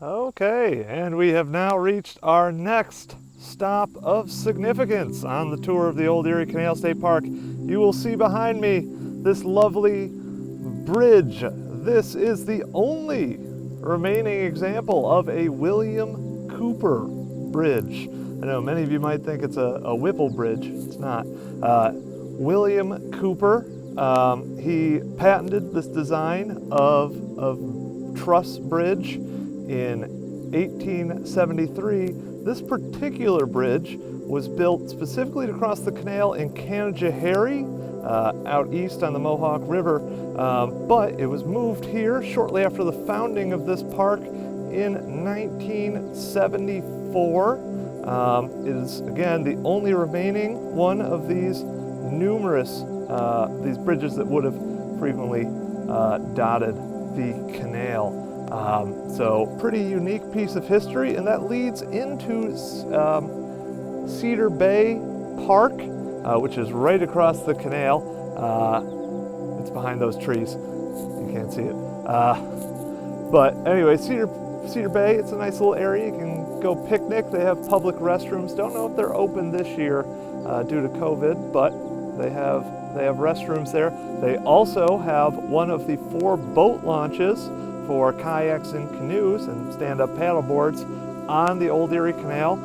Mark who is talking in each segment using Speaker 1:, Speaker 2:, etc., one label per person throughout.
Speaker 1: Okay, and we have now reached our next stop of significance on the tour of the Old Erie Canal State Park. You will see behind me this lovely bridge. This is the only remaining example of a William Cooper bridge. I know many of you might think it's a Whipple bridge. It's not. William Cooper, he patented this design of truss bridge in 1873. This particular bridge was built specifically to cross the canal in Canajoharie, out east on the Mohawk River, but it was moved here shortly after the founding of this park in 1974. It is, again, the only remaining one of these numerous these bridges that would have frequently dotted the canal. So pretty unique piece of history, and that leads into Cedar Bay Park, which is right across the canal. It's behind those trees. You can't see it. But anyway, Cedar Bay, it's a nice little area. You can go picnic. They have public restrooms. Don't know if they're open this year due to COVID, but they have restrooms there. They also have one of the 4 boat launches for kayaks and canoes and stand-up paddle boards on the Old Erie Canal.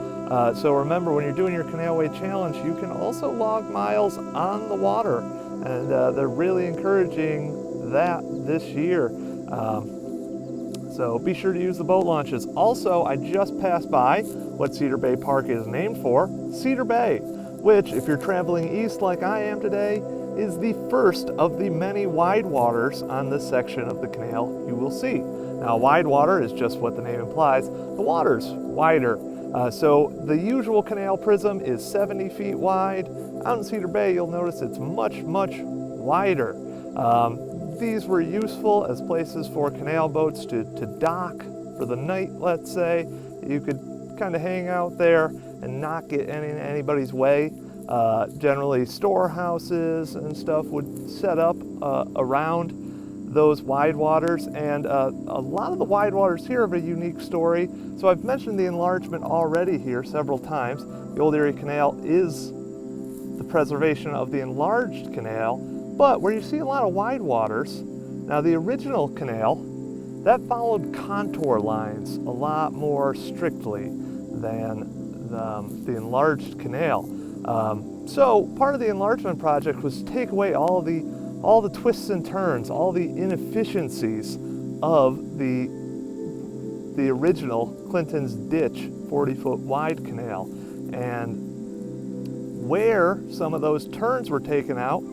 Speaker 1: So remember, when you're doing your Canalway Challenge, you can also log miles on the water, and they're really encouraging that this year. So be sure to use the boat launches. Also, I just passed by what Cedar Bay Park is named for, Cedar Bay, which, if you're traveling east like I am today, is the first of the many widewaters on this section of the canal you will see. Now, widewater is just what the name implies. The water's wider. So the usual canal prism is 70 feet wide. Out in Cedar Bay, you'll notice it's much, much wider. These were useful as places for canal boats to dock for the night, let's say. You could kind of hang out there and not get in anybody's way. Generally, storehouses and stuff would set up around those widewaters, and a lot of the widewaters here have a unique story. So I've mentioned the enlargement already here several times. The Old Erie Canal is the preservation of the enlarged canal, but where you see a lot of widewaters, now the original canal, that followed contour lines a lot more strictly than the enlarged canal. So part of the enlargement project was to take away all the twists and turns, all the inefficiencies of the original Clinton's Ditch 40-foot wide canal. And where some of those turns were taken out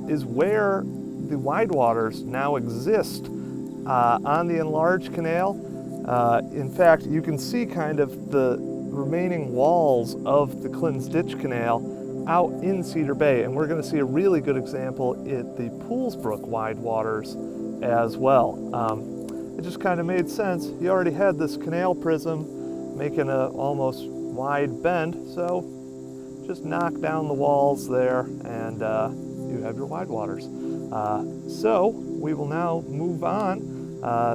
Speaker 1: is where the widewaters now exist on the enlarged canal. In fact, you can see kind of the remaining walls of the Clinton's Ditch Canal out in Cedar Bay, and we're going to see a really good example at the Poolsbrook widewaters as well. It just kind of made sense. You already had this canal prism making a almost wide bend, so just knock down the walls there and you have your widewaters. So we will now move on.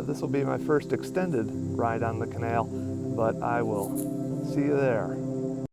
Speaker 1: This will be my first extended ride on the canal, but I will see you there.